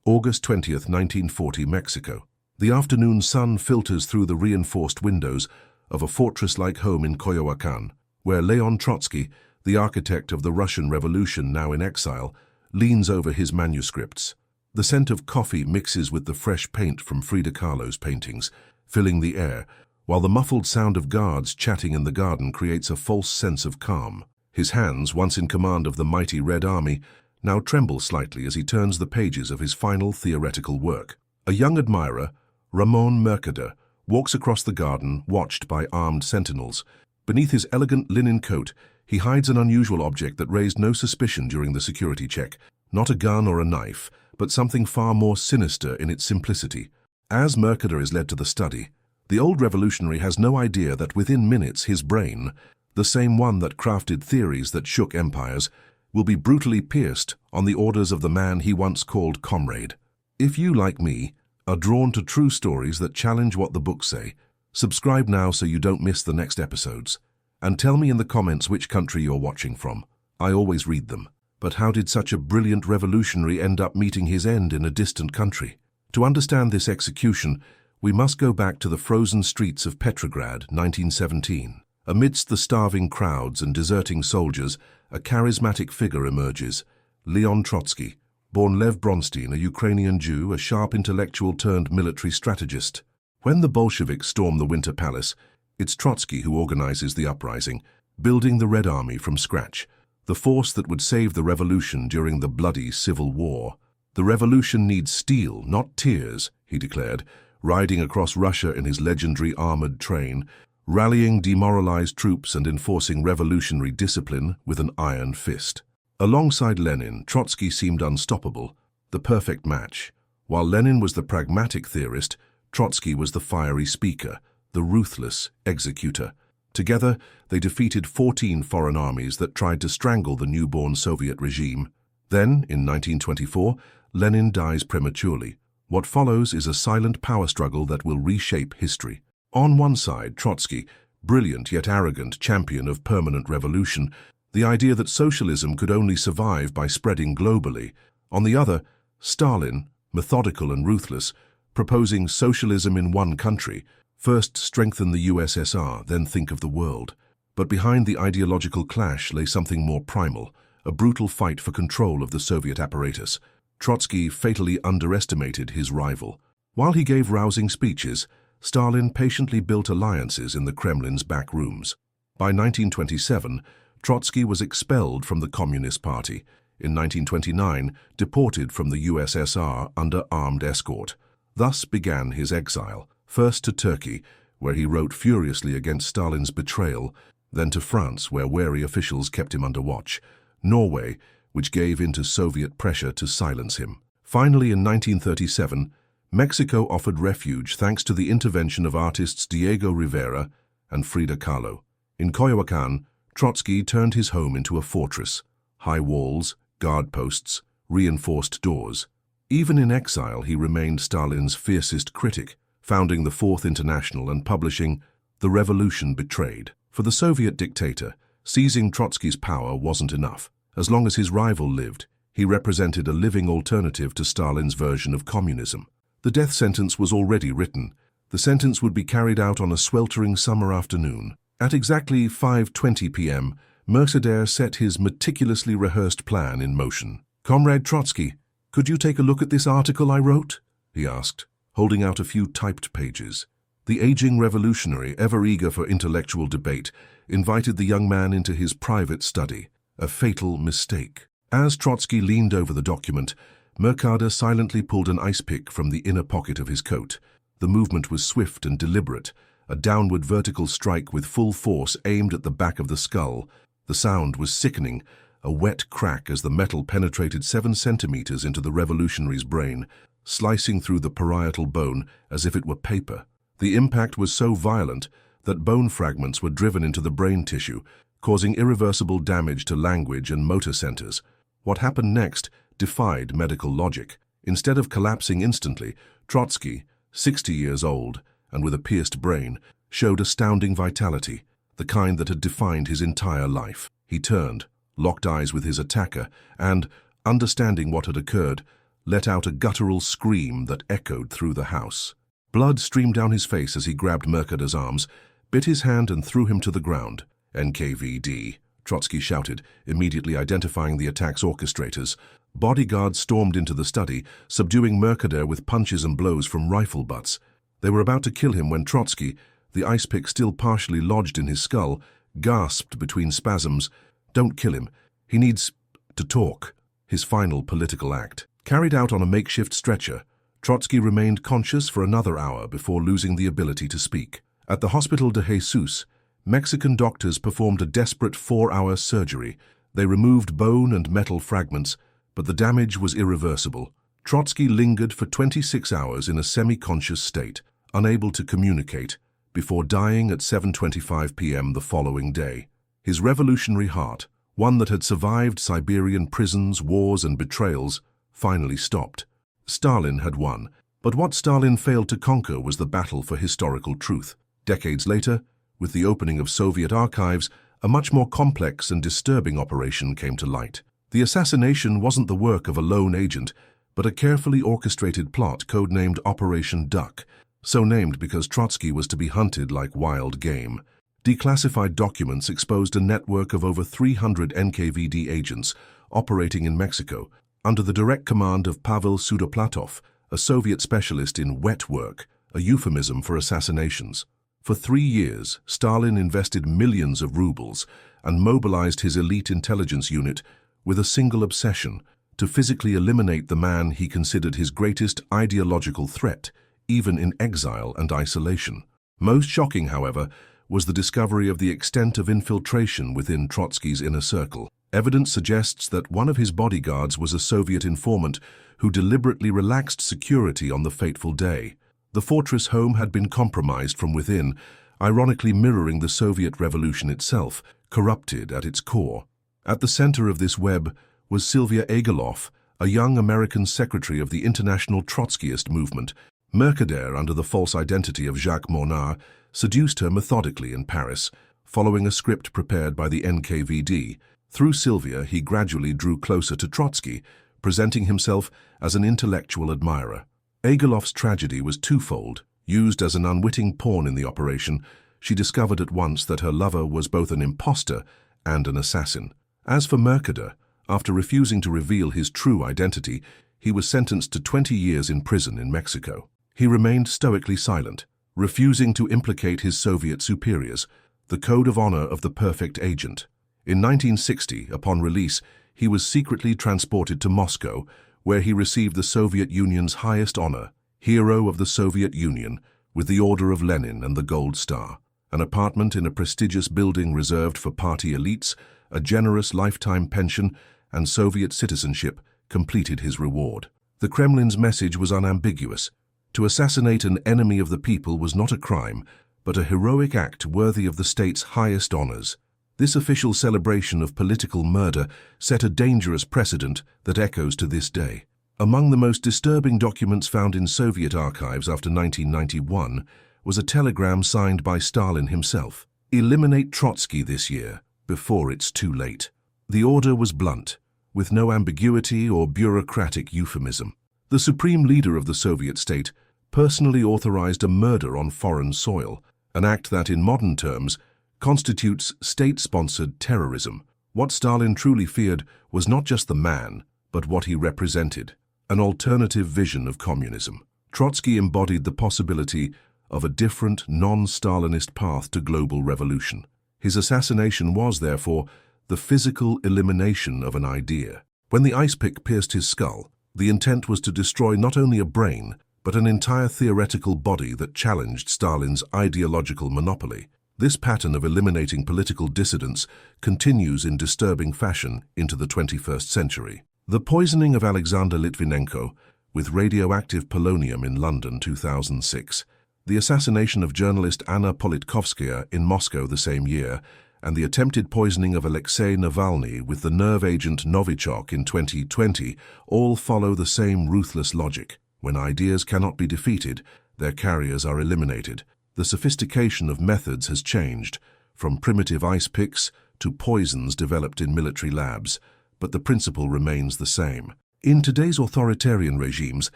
August 20th, 1940, Mexico. The afternoon sun filters through the reinforced windows of a fortress-like home in Coyoacan, where Leon Trotsky, the architect of the Russian Revolution now in exile, leans over his manuscripts. The scent of coffee mixes with the fresh paint from Frida Kahlo's paintings, filling the air, while the muffled sound of guards chatting in the garden creates a false sense of calm. His hands, once in command of the mighty Red Army, now tremble slightly as he turns the pages of his final theoretical work. A young admirer, Ramon Mercader, walks across the garden, watched by armed sentinels. Beneath his elegant linen coat, he hides an unusual object that raised no suspicion during the security check. Not a gun or a knife, but something far more sinister in its simplicity. As Mercader is led to the study, the old revolutionary has no idea that within minutes his brain, the same one that crafted theories that shook empires, will be brutally pierced on the orders of the man he once called comrade. If you, like me, are drawn to true stories that challenge what the books say, subscribe now so you don't miss the next episodes. And tell me in the comments which country you're watching from. I always read them. But how did such a brilliant revolutionary end up meeting his end in a distant country? To understand this execution, we must go back to the frozen streets of Petrograd, 1917. Amidst the starving crowds and deserting soldiers, a charismatic figure emerges, Leon Trotsky, born Lev Bronstein, a Ukrainian Jew, a sharp intellectual turned military strategist. When the Bolsheviks storm the Winter Palace, it's Trotsky who organizes the uprising, building the Red Army from scratch, the force that would save the revolution during the bloody Civil War. The revolution needs steel, not tears, he declared, riding across Russia in his legendary armored train, rallying demoralized troops and enforcing revolutionary discipline with an iron fist. Alongside Lenin, Trotsky seemed unstoppable, the perfect match. While Lenin was the pragmatic theorist, Trotsky was the fiery speaker, the ruthless executor. Together, they defeated 14 foreign armies that tried to strangle the newborn Soviet regime. Then, in 1924, Lenin dies prematurely. What follows is a silent power struggle that will reshape history. On one side, Trotsky, brilliant yet arrogant champion of permanent revolution, the idea that socialism could only survive by spreading globally. On the other, Stalin, methodical and ruthless, proposing socialism in one country, first strengthen the USSR, then think of the world. But behind the ideological clash lay something more primal, a brutal fight for control of the Soviet apparatus. Trotsky fatally underestimated his rival. While he gave rousing speeches, Stalin patiently built alliances in the Kremlin's back rooms. By 1927, Trotsky was expelled from the Communist Party. In 1929, deported from the USSR under armed escort. Thus began his exile, first to Turkey, where he wrote furiously against Stalin's betrayal, then to France, where wary officials kept him under watch, Norway, which gave in to Soviet pressure to silence him. Finally, in 1937, Mexico offered refuge thanks to the intervention of artists Diego Rivera and Frida Kahlo. In Coyoacan, Trotsky turned his home into a fortress, high walls, guard posts, reinforced doors. Even in exile, he remained Stalin's fiercest critic, founding the Fourth International and publishing The Revolution Betrayed. For the Soviet dictator, seizing Trotsky's power wasn't enough. As long as his rival lived, he represented a living alternative to Stalin's version of communism. The death sentence was already written. The sentence would be carried out on a sweltering summer afternoon. At exactly 5:20 p.m., Mercader set his meticulously rehearsed plan in motion. "Comrade Trotsky, could you take a look at this article I wrote?" he asked, holding out a few typed pages. The aging revolutionary, ever eager for intellectual debate, invited the young man into his private study, a fatal mistake. As Trotsky leaned over the document, Mercader silently pulled an ice pick from the inner pocket of his coat. The movement was swift and deliberate, a downward vertical strike with full force aimed at the back of the skull. The sound was sickening, a wet crack as the metal penetrated 7 centimeters into the revolutionary's brain, slicing through the parietal bone as if it were paper. The impact was so violent that bone fragments were driven into the brain tissue, causing irreversible damage to language and motor centers. What happened next defied medical logic. Instead of collapsing instantly, Trotsky, 60 years old and with a pierced brain, showed astounding vitality, the kind that had defined his entire life. He turned, locked eyes with his attacker, and, understanding what had occurred, let out a guttural scream that echoed through the house. Blood streamed down his face as he grabbed Mercader's arms, bit his hand and threw him to the ground. "NKVD," Trotsky shouted, immediately identifying the attack's orchestrators. Bodyguards stormed into the study, subduing Mercader with punches and blows from rifle butts. They were about to kill him when Trotsky, the ice pick still partially lodged in his skull, gasped between spasms, "Don't kill him. He needs to talk." His final political act. Carried out on a makeshift stretcher, Trotsky remained conscious for another hour before losing the ability to speak. At the Hospital de Jesus, Mexican doctors performed a desperate 4-hour surgery. They removed bone and metal fragments, but the damage was irreversible. Trotsky lingered for 26 hours in a semi-conscious state, unable to communicate, before dying at 7:25 p.m. the following day. His revolutionary heart, one that had survived Siberian prisons, wars, and betrayals, finally stopped. Stalin had won, but what Stalin failed to conquer was the battle for historical truth. Decades later, with the opening of Soviet archives, a much more complex and disturbing operation came to light. The assassination wasn't the work of a lone agent, but a carefully orchestrated plot codenamed Operation Duck, so named because Trotsky was to be hunted like wild game. Declassified documents exposed a network of over 300 NKVD agents operating in Mexico, under the direct command of Pavel Sudoplatov, a Soviet specialist in wet work, a euphemism for assassinations. For 3 years, Stalin invested millions of rubles and mobilized his elite intelligence unit with a single obsession: to physically eliminate the man he considered his greatest ideological threat, even in exile and isolation. Most shocking, however, was the discovery of the extent of infiltration within Trotsky's inner circle. Evidence suggests that one of his bodyguards was a Soviet informant who deliberately relaxed security on the fateful day. The fortress home had been compromised from within, ironically mirroring the Soviet Revolution itself, corrupted at its core. At the center of this web was Sylvia Egorov, a young American secretary of the international Trotskyist movement. Mercader, under the false identity of Jacques Monard, seduced her methodically in Paris, following a script prepared by the NKVD. Through Sylvia, he gradually drew closer to Trotsky, presenting himself as an intellectual admirer. Egolov's tragedy was twofold. Used as an unwitting pawn in the operation, she discovered at once that her lover was both an imposter and an assassin. As for Mercader, after refusing to reveal his true identity, he was sentenced to 20 years in prison in Mexico. He remained stoically silent, refusing to implicate his Soviet superiors, the code of honor of the perfect agent. In 1960, upon release, he was secretly transported to Moscow, where he received the Soviet Union's highest honor, Hero of the Soviet Union, with the Order of Lenin and the Gold Star. An apartment in a prestigious building reserved for party elites, a generous lifetime pension, and Soviet citizenship completed his reward. The Kremlin's message was unambiguous. To assassinate an enemy of the people was not a crime, but a heroic act worthy of the state's highest honors. This official celebration of political murder set a dangerous precedent that echoes to this day. Among the most disturbing documents found in Soviet archives after 1991 was a telegram signed by Stalin himself. "Eliminate Trotsky this year, before it's too late." The order was blunt, with no ambiguity or bureaucratic euphemism. The supreme leader of the Soviet state personally authorized a murder on foreign soil, an act that, in modern terms, constitutes state-sponsored terrorism. What Stalin truly feared was not just the man, but what he represented: an alternative vision of communism. Trotsky embodied the possibility of a different, non-Stalinist path to global revolution. His assassination was, therefore, the physical elimination of an idea. When the ice pick pierced his skull, the intent was to destroy not only a brain, but an entire theoretical body that challenged Stalin's ideological monopoly. This pattern of eliminating political dissidents continues in disturbing fashion into the 21st century. The poisoning of Alexander Litvinenko with radioactive polonium in London 2006, the assassination of journalist Anna Politkovskaya in Moscow the same year, and the attempted poisoning of Alexei Navalny with the nerve agent Novichok in 2020 all follow the same ruthless logic. When ideas cannot be defeated, their carriers are eliminated. The sophistication of methods has changed, from primitive ice picks to poisons developed in military labs, but the principle remains the same. In today's authoritarian regimes,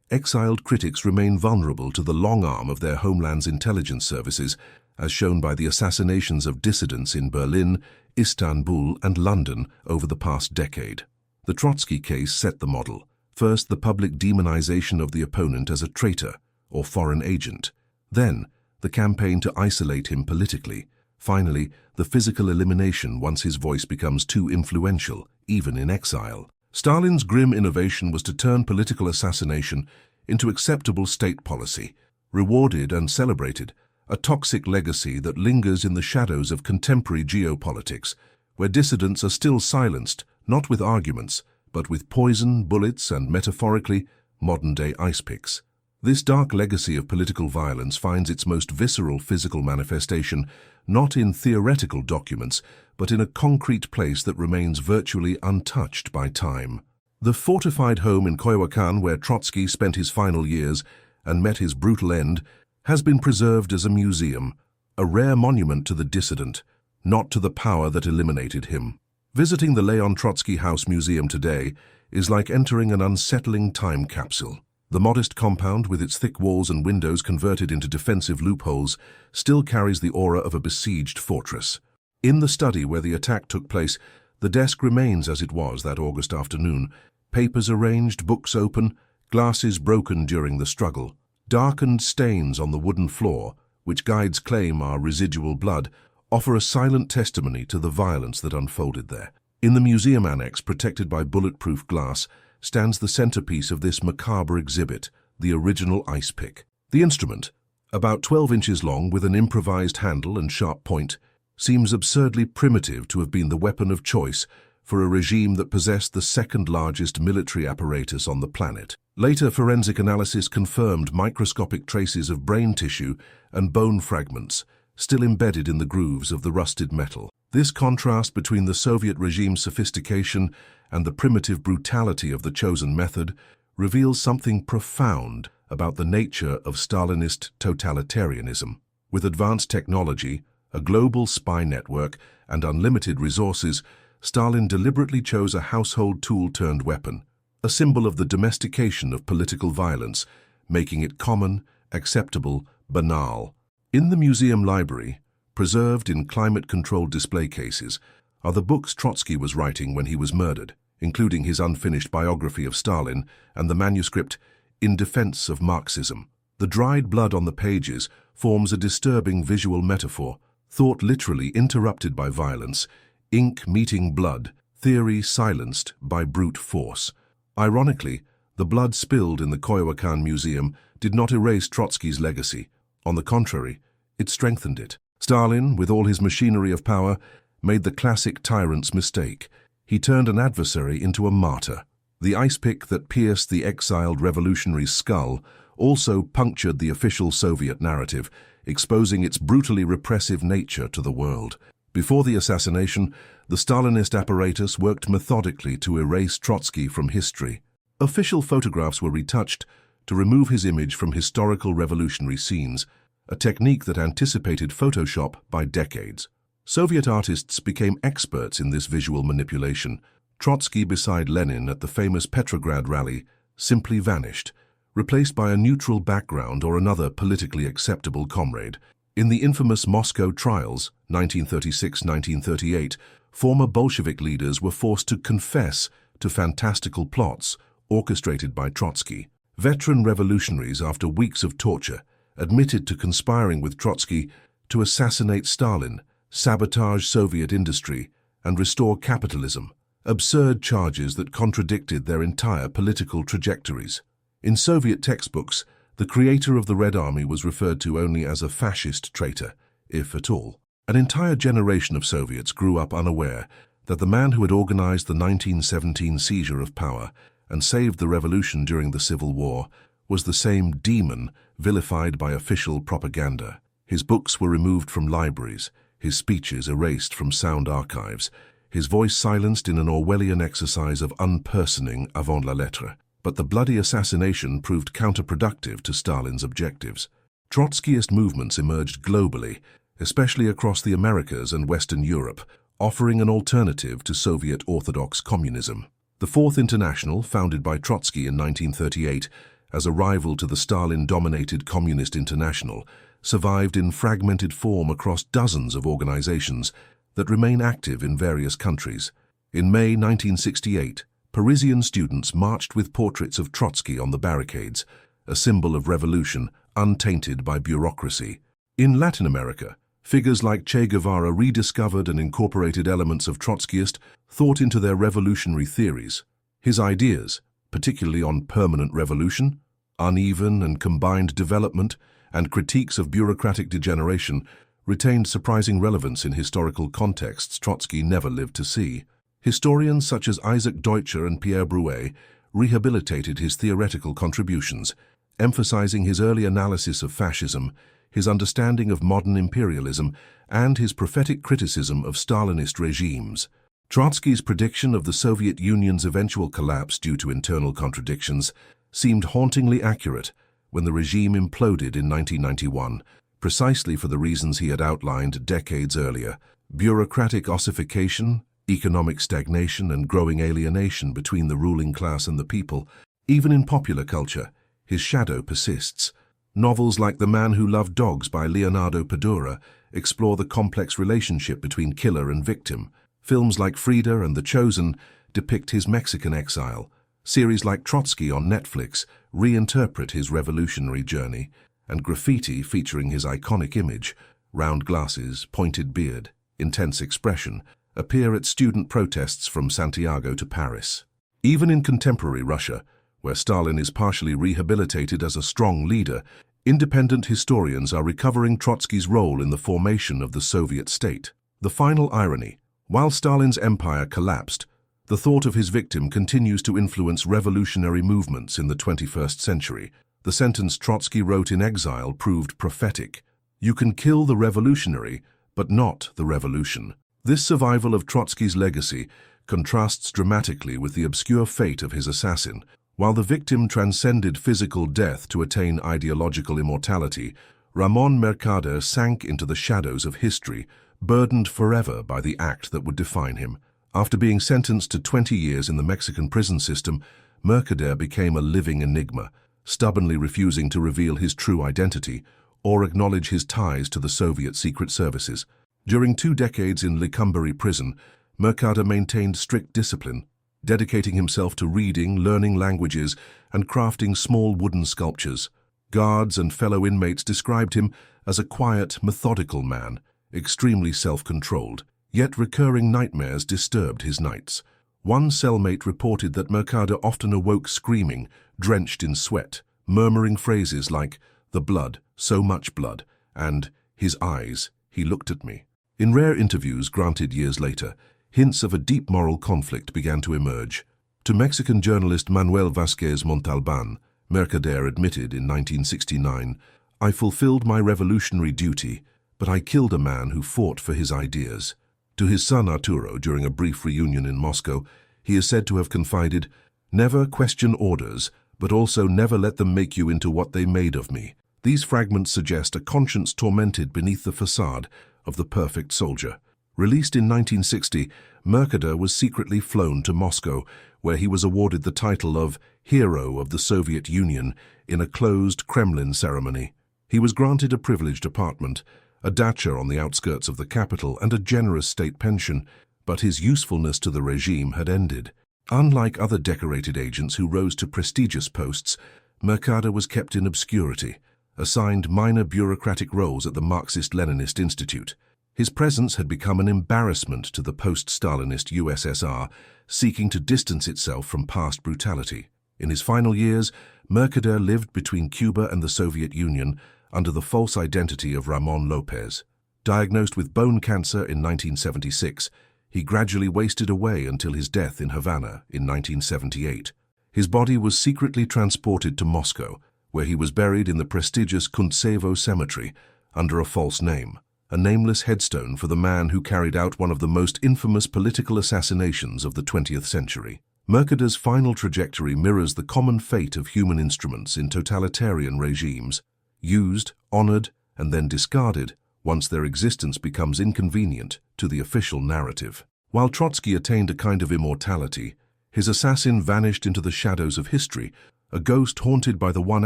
exiled critics remain vulnerable to the long arm of their homeland's intelligence services, as shown by the assassinations of dissidents in Berlin, Istanbul, and London over the past decade. The Trotsky case set the model. First, the public demonization of the opponent as a traitor or foreign agent. Then, the campaign to isolate him politically. Finally, the physical elimination once his voice becomes too influential, even in exile. Stalin's grim innovation was to turn political assassination into acceptable state policy, rewarded and celebrated, a toxic legacy that lingers in the shadows of contemporary geopolitics, where dissidents are still silenced, not with arguments, but with poison, bullets, and, metaphorically, modern-day ice picks. This dark legacy of political violence finds its most visceral physical manifestation not in theoretical documents, but in a concrete place that remains virtually untouched by time. The fortified home in Coyoacán, where Trotsky spent his final years and met his brutal end, has been preserved as a museum, a rare monument to the dissident, not to the power that eliminated him. Visiting the Leon Trotsky House Museum today is like entering an unsettling time capsule. The modest compound, with its thick walls and windows converted into defensive loopholes, still carries the aura of a besieged fortress. In the study where the attack took place, the desk remains as it was that August afternoon, papers arranged, books open, glasses broken during the struggle. Darkened stains on the wooden floor, which guides claim are residual blood, offer a silent testimony to the violence that unfolded there. In the museum annex, protected by bulletproof glass, stands the centerpiece of this macabre exhibit, the original ice pick. The instrument, about 12 inches long with an improvised handle and sharp point, seems absurdly primitive to have been the weapon of choice for a regime that possessed the second-largest military apparatus on the planet. Later forensic analysis confirmed microscopic traces of brain tissue and bone fragments, still embedded in the grooves of the rusted metal. This contrast between the Soviet regime's sophistication and the primitive brutality of the chosen method reveals something profound about the nature of Stalinist totalitarianism. With advanced technology, a global spy network, and unlimited resources, Stalin deliberately chose a household tool-turned-weapon, a symbol of the domestication of political violence, making it common, acceptable, banal. In the museum library, preserved in climate-controlled display cases, are the books Trotsky was writing when he was murdered, including his unfinished biography of Stalin and the manuscript In Defense of Marxism. The dried blood on the pages forms a disturbing visual metaphor, thought literally interrupted by violence, ink meeting blood, theory silenced by brute force. Ironically, the blood spilled in the Coyoacán Museum did not erase Trotsky's legacy. On the contrary, it strengthened it. Stalin, with all his machinery of power, made the classic tyrant's mistake. He turned an adversary into a martyr. The ice pick that pierced the exiled revolutionary's skull also punctured the official Soviet narrative, exposing its brutally repressive nature to the world. Before the assassination, the Stalinist apparatus worked methodically to erase Trotsky from history. Official photographs were retouched to remove his image from historical revolutionary scenes, a technique that anticipated Photoshop by decades. Soviet artists became experts in this visual manipulation. Trotsky beside Lenin at the famous Petrograd rally simply vanished, replaced by a neutral background or another politically acceptable comrade. In the infamous Moscow trials, 1936-1938, former Bolshevik leaders were forced to confess to fantastical plots orchestrated by Trotsky. Veteran revolutionaries, after weeks of torture, admitted to conspiring with Trotsky to assassinate Stalin, sabotage Soviet industry, and restore capitalism, absurd charges that contradicted their entire political trajectories. In Soviet textbooks, the creator of the Red Army was referred to only as a fascist traitor, if at all. An entire generation of Soviets grew up unaware that the man who had organized the 1917 seizure of power and saved the revolution during the Civil War was the same demon vilified by official propaganda. His books were removed from libraries, his speeches erased from sound archives, his voice silenced in an Orwellian exercise of unpersoning avant la lettre. But the bloody assassination proved counterproductive to Stalin's objectives. Trotskyist movements emerged globally, especially across the Americas and Western Europe, offering an alternative to Soviet Orthodox communism. The Fourth International, founded by Trotsky in 1938 as a rival to the Stalin-dominated Communist International, survived in fragmented form across dozens of organizations that remain active in various countries. In May 1968, Parisian students marched with portraits of Trotsky on the barricades, a symbol of revolution untainted by bureaucracy. In Latin America, figures like Che Guevara rediscovered and incorporated elements of Trotskyist thought into their revolutionary theories. His ideas, particularly on permanent revolution, uneven and combined development, and critiques of bureaucratic degeneration, retained surprising relevance in historical contexts Trotsky never lived to see. Historians such as Isaac Deutscher and Pierre Brouet rehabilitated his theoretical contributions, emphasizing his early analysis of fascism, his understanding of modern imperialism, and his prophetic criticism of Stalinist regimes. Trotsky's prediction of the Soviet Union's eventual collapse due to internal contradictions seemed hauntingly accurate when the regime imploded in 1991, precisely for the reasons he had outlined decades earlier: bureaucratic ossification, economic stagnation, and growing alienation between the ruling class and the people. Even in popular culture, his shadow persists. Novels like The Man Who Loved Dogs by Leonardo Padura explore the complex relationship between killer and victim. Films like Frida and The Chosen depict his Mexican exile. Series like Trotsky on Netflix reinterpret his revolutionary journey, and graffiti featuring his iconic image, round glasses, pointed beard, intense expression, appear at student protests from Santiago to Paris. Even in contemporary Russia, where Stalin is partially rehabilitated as a strong leader, independent historians are recovering Trotsky's role in the formation of the Soviet state. The final irony: while Stalin's empire collapsed, the thought of his victim continues to influence revolutionary movements in the 21st century. The sentence Trotsky wrote in exile proved prophetic: "You can kill the revolutionary, but not the revolution." This survival of Trotsky's legacy contrasts dramatically with the obscure fate of his assassin. While the victim transcended physical death to attain ideological immortality, Ramon Mercader sank into the shadows of history, burdened forever by the act that would define him. After being sentenced to 20 years in the Mexican prison system, Mercader became a living enigma, stubbornly refusing to reveal his true identity or acknowledge his ties to the Soviet secret services. During 2 decades in Lecumberri prison, Mercader maintained strict discipline, dedicating himself to reading, learning languages, and crafting small wooden sculptures. Guards and fellow inmates described him as a quiet, methodical man, extremely self-controlled, yet recurring nightmares disturbed his nights. One cellmate reported that Mercader often awoke screaming, drenched in sweat, murmuring phrases like, "The blood, so much blood," and "His eyes, he looked at me." In rare interviews granted years later, hints of a deep moral conflict began to emerge. To Mexican journalist Manuel Vázquez Montalbán, Mercader admitted in 1969, "I fulfilled my revolutionary duty, but I killed a man who fought for his ideas." To his son Arturo, during a brief reunion in Moscow, he is said to have confided, "Never question orders, but also never let them make you into what they made of me." These fragments suggest a conscience tormented beneath the facade of the perfect soldier. Released in 1960, Mercader was secretly flown to Moscow, where he was awarded the title of Hero of the Soviet Union in a closed Kremlin ceremony. He was granted a privileged apartment, a dacha on the outskirts of the capital, and a generous state pension, but his usefulness to the regime had ended. Unlike other decorated agents who rose to prestigious posts, Mercader was kept in obscurity, assigned minor bureaucratic roles at the Marxist-Leninist Institute. His presence had become an embarrassment to the post-Stalinist USSR, seeking to distance itself from past brutality. In his final years, Mercader lived between Cuba and the Soviet Union under the false identity of Ramon Lopez. Diagnosed with bone cancer in 1976, he gradually wasted away until his death in Havana in 1978. His body was secretly transported to Moscow, where he was buried in the prestigious Kuntsevo Cemetery under a false name, a nameless headstone for the man who carried out one of the most infamous political assassinations of the 20th century. Mercader's final trajectory mirrors the common fate of human instruments in totalitarian regimes: used, honored, and then discarded once their existence becomes inconvenient to the official narrative. While Trotsky attained a kind of immortality, His assassin vanished into the shadows of history, a ghost haunted by the one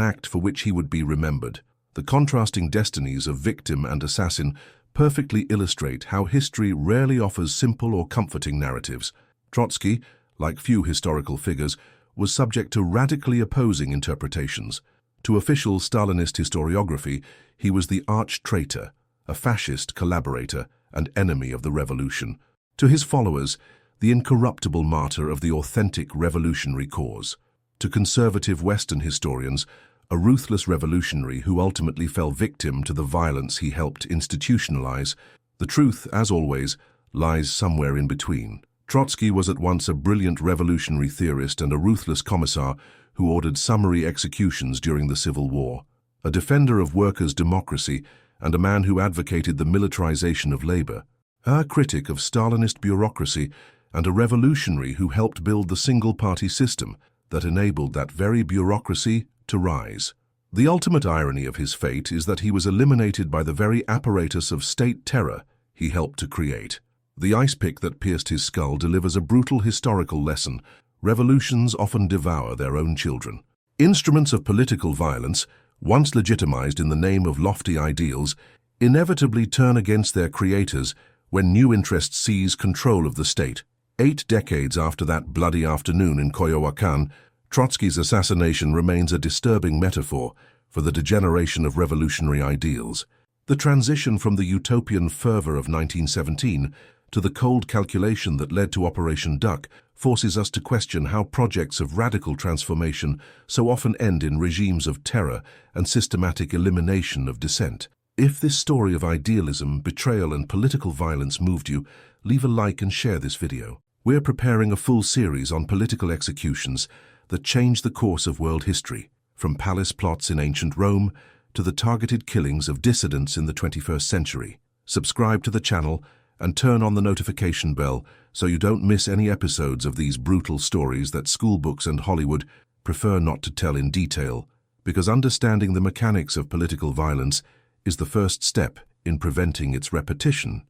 act for which he would be remembered. The contrasting destinies of victim and assassin perfectly illustrate how history rarely offers simple or comforting narratives. Trotsky, like few historical figures, was subject to radically opposing interpretations. To official Stalinist historiography, he was the arch-traitor, a fascist collaborator and enemy of the revolution. To his followers, the incorruptible martyr of the authentic revolutionary cause. To conservative Western historians, a ruthless revolutionary who ultimately fell victim to the violence he helped institutionalize. The truth, as always, lies somewhere in between. Trotsky was at once a brilliant revolutionary theorist and a ruthless commissar who ordered summary executions during the Civil War. A defender of workers' democracy and a man who advocated the militarization of labor. A critic of Stalinist bureaucracy and a revolutionary who helped build the single-party system that enabled that very bureaucracy to rise. The ultimate irony of his fate is that he was eliminated by the very apparatus of state terror he helped to create. The ice pick that pierced his skull delivers a brutal historical lesson. Revolutions often devour their own children. Instruments of political violence, once legitimized in the name of lofty ideals, inevitably turn against their creators when new interests seize control of the state. 8 decades after that bloody afternoon in Coyoacan, Trotsky's assassination remains a disturbing metaphor for the degeneration of revolutionary ideals. The transition from the utopian fervor of 1917 to the cold calculation that led to Operation Duck forces us to question how projects of radical transformation so often end in regimes of terror and systematic elimination of dissent. If this story of idealism, betrayal, and political violence moved you, leave a like and share this video. We're preparing a full series on political executions that changed the course of world history, from palace plots in ancient Rome to the targeted killings of dissidents in the 21st century. Subscribe to the channel and turn on the notification bell so you don't miss any episodes of these brutal stories that schoolbooks and Hollywood prefer not to tell in detail, because understanding the mechanics of political violence is the first step in preventing its repetition.